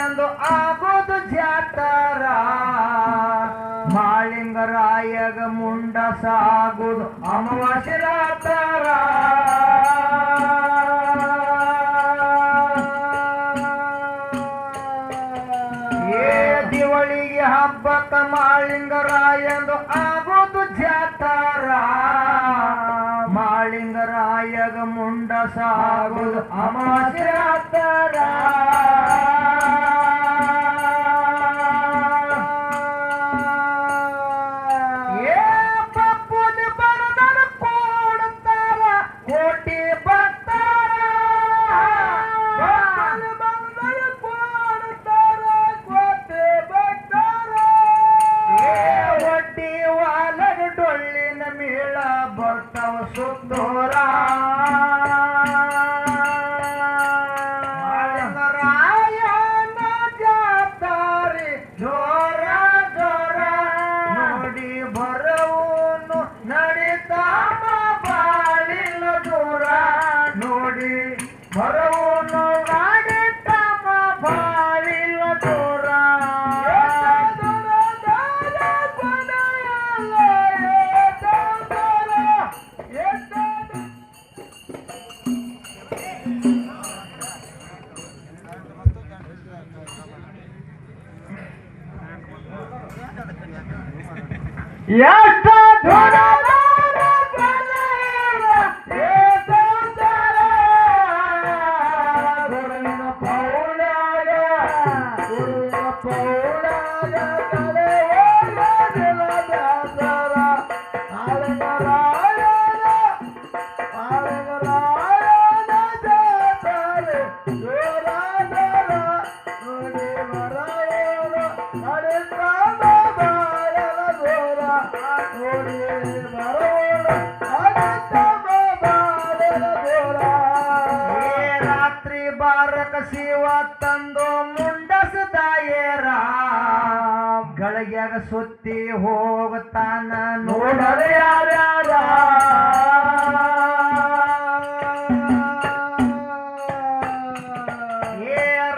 ಎಂದು ಆಗೋದು ಜಾತರ ಮಾಳಿಂಗರಾಯಗ ಮುಂಡ ಸಾಗುದು ಅಮಾವಾಸ್ಯೆ ರಾತರ ದಿವಳಿಗೆ ಹಬ್ಬಕ್ಕ ಮಾಳಿಂಗರಾಯಂದು ಆಗೋದು ಜಾತರ ಮಾಳಿಂಗರಾಯಗ ಮುಂಡ ಸಾಗುದು ಅಮಾವಾಸ್ಯೆ ರಾತರ ಎಷ್ಟು ಶಿವ ತಂದು ಮುಂಡಸದಾಯರ ಗಳಿಗ್ಯಾಗ ಸುತ್ತಿ ಹೋಗುತ್ತಾನ ನೋಡರೆ ಯಾರ್ಯಾರ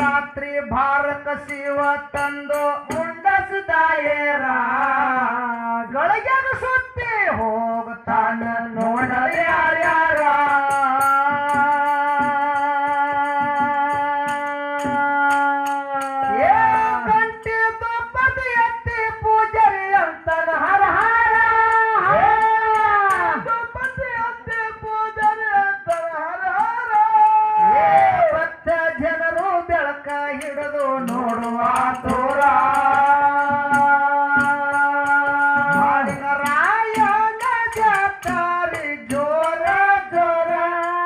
ರಾತ್ರಿ ಭಾರತ ಶಿವ ತಂದು ಮುಂಡಸದಾಯರ ಗಳಿಗ್ಯಾಗ ಸುತ್ತಿ ಹೋಗುತ್ತಾನ ನೋಡರೆ ಯಾರ್ಯಾರ ಹಿಡಿದು ನೋಡುವ ತೋರ ಮಾಳಿಂಗರಾಯನ ಜಾತ್ರೆ ಜೋರ ಜೋರ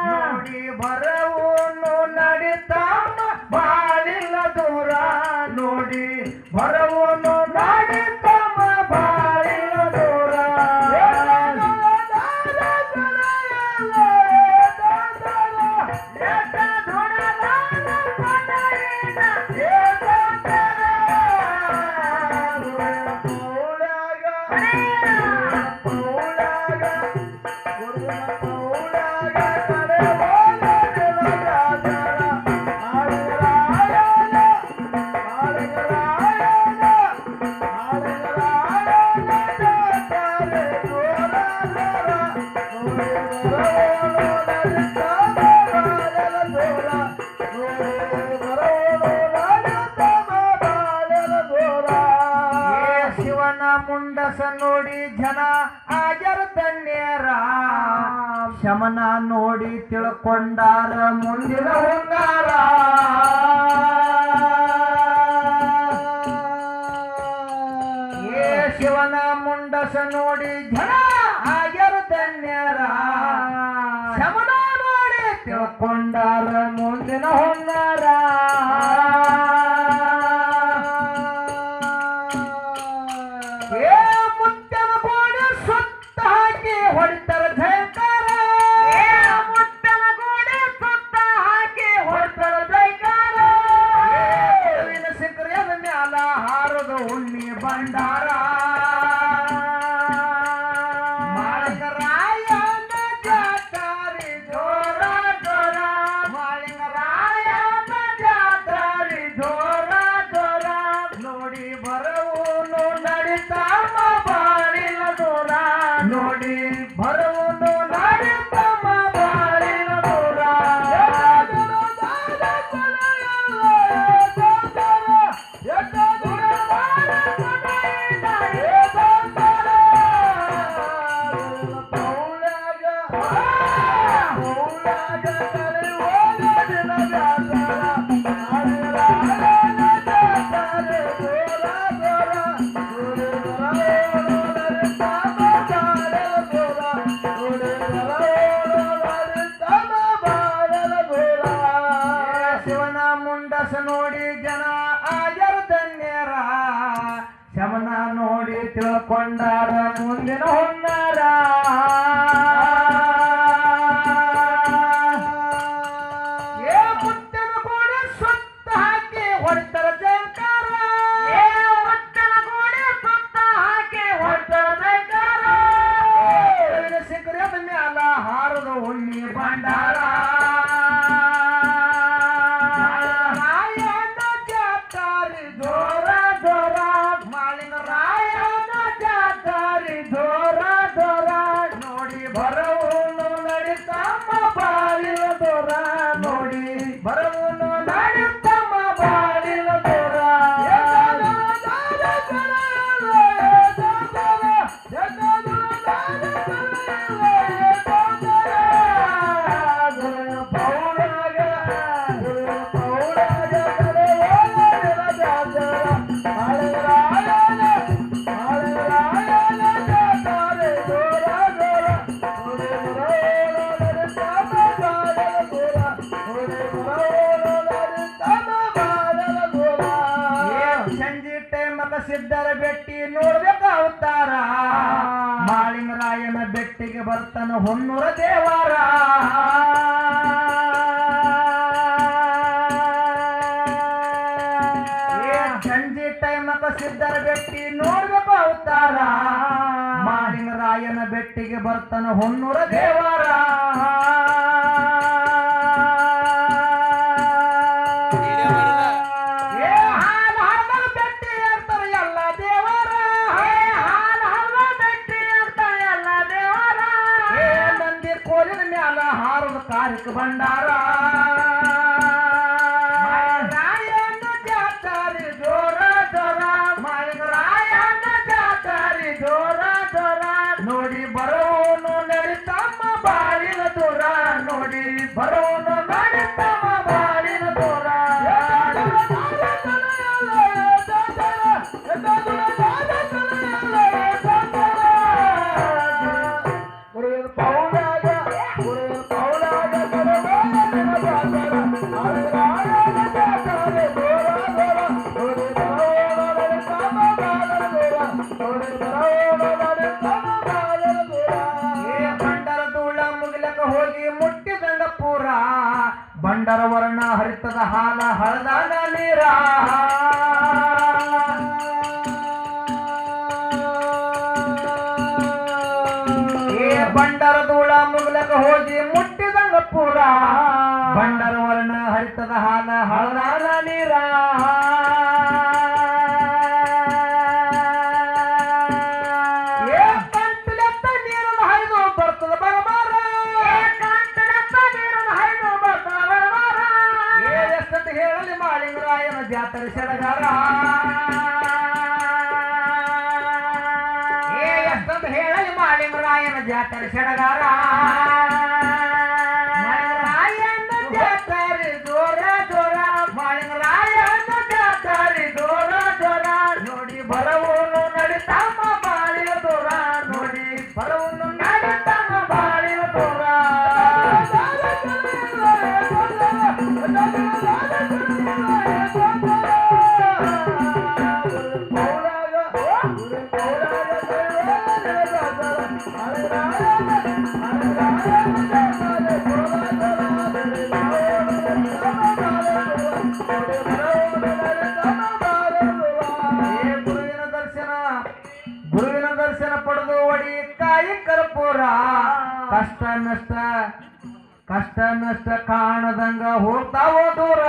ನೋಡಿ ಬರವನು ನಡಿತಾಮ ಬಾಳಿಲ್ಲ ದೂರ ನೋಡಿ ಬರವನು ನಡಿತಾಮ ಬಾಳಿಲ್ಲ ದೂರ ಶಿವನ ಮುಂಡಸ ನೋಡಿ ಜನ ಆಗ್ಯಾರ ಧನ್ಯರ ಶಮನ ನೋಡಿ ತಿಳ್ಕೊಂಡಾರ ಮುಂದಿನ ಹೊಂಗಾರ ಶಿವನ ಮುಂಡಸ ನೋಡಿ ಜನ ಆಗ್ಯಾರ ಧನ್ಯರ ಶಮನ ನೋಡಿ ತಿಳ್ಕೊಂಡಾರ ಮುಂದಿನ ಹೊಂಗಾರ ಹೊಡಿತಾರ ಜಯಕಾರ ಮುತ್ತನ ಗೋಡೆ ಸುತ್ತ ಹಾಕಿ ಹೊಡ್ತಾರ ಜಯಕಾರ ಸಿಕ್ಕರಿಯದ ಮ್ಯಾಲ ಹಾರದ ಉಣ್ಣಿ ಭಂಡಾರ ಮಾಳಿಂಗರಾಯನ ಜಾತ್ರೆ ಜೋರ ಜೋರ ಮಾಳಿಂಗರಾಯನ ಜಾತ್ರೆ ಜೋರ ಕೊಂಡಾರ ಮುಂದಿನ ಹೊನ್ನಾರ ಏ ಮುತ್ತನ ಗೋಡೆ ಸುತ್ತ ಹಾಕಿ ಹೊಡ್ತಾರ ಜಂಕಾರ ಏ ಮುತ್ತನ ಗೋಡೆ ಸುತ್ತ ಹಾಕಿ ಹೊಡ್ತಾರ ಜಂಕಾರ ಸಿಕ್ಕರದ ಮ್ಯಾಲ ಹಾರದ ಹುಣ್ಣಿ ಭಂಡಾರ ಸಿದ್ಧರ ಬೆಟ್ಟಿ ನೋಡ್ಬೇಕ ಅವತಾರ ಮಾಳಿಂಗರಾಯನ ಬೆಟ್ಟಿಗೆ ಬರ್ತಾನ ಹೊನ್ನೂರ ದೇವರ ಸಂಜೆ ಟೈಮಕ ಸಿದ್ಧರ ಬೆಟ್ಟಿ ನೋಡ್ಬೇಕ ಅವತಾರ ಮಾಳಿಂಗರಾಯನ ಬೆಟ್ಟಿಗೆ ಬರ್ತಾನ ಹೊನ್ನೂರ ದೇವರ ಕಾರಿಕ ಭಂಡಾರ ರಾಯನ ಜಾತಾರಿ ಜೋರ ಜೋರ ಮಾಳಿಂಗರಾಯನ ಜಾತಾರಿ ಜೋರ ಜೋರ ನೋಡಿ ಬರೋನು ನಡಿತಮ್ಮ ಬಾಳಿನ ದೂರ ನೋಡಿ ಬರೋನು ನಡಿತಮ್ಮ ಬಾಳಿನ ದೂರ ಬಂಡರ ವರ್ಣ ಹರಿತದ ಹಾಲ ಹಳದಾನ ನೀರ ಬಂಡರ ಧೂಳ ಮುಗಲಕ ಹೋಗಿ ಮುಟ್ಟಿದಂಗ ಪೂರ ಬಂಡರ ವರ್ಣ ಹರಿತದ ಹಾಲ ಹಳದಾನ ನೀರ ಜಾತ್ರೆ ಸಡಗರ ಎಷ್ಟೊಂದು ಹೇಳಲಿ ಮಾಳಿಂಗರಾಯನ ಜಾತ್ರೆ ಸಡಗರ ಮಾಳಿಂಗರಾಯನ ಜಾತ್ರೆ ಜೋರ ಜೋರ ಮಾಳಿಂಗರಾಯನ ಜಾತ್ರೆ ಜೋರ ಜೋರ ನೋಡಿ ಬರವನು ನಡಿತಮ್ಮ ಬಾಳಿನ ದೂರ ನೋಡಿ ಬರವನು ನಡಿತಮ್ಮ ಬಾಳಿನ ದೂರ ಗುರುವಿನ ದರ್ಶನ ಪಡೆದು ಒಡಿ ಕಾಯಿ ಕರ್ಪೂರ ಕಷ್ಟ ನಷ್ಟ ಕಾಣದಂಗ ಹೋಗ್ತಾವೋ ದೂರ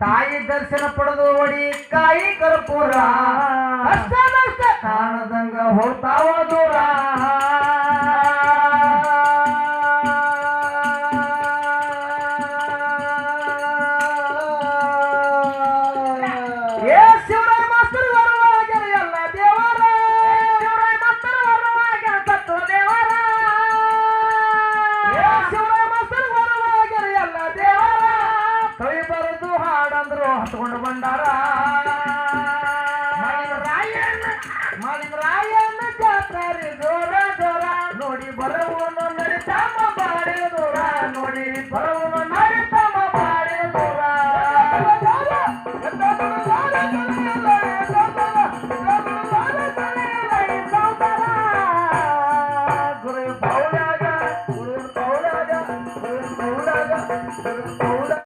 ತಾಯಿ ದರ್ಶನ ಪಡೆದು ಒಡಿ ಕಾಯಿ ಕರ್ಪೂರ ಕಷ್ಟ ನಷ್ಟ ಕಾಣದಂಗ ಹೋಗ್ತಾವೋ ದೂರ ಹತ್ಕೊಂಡು ಬಂದಾರ ಮಾಳಿಂಗರಾಯ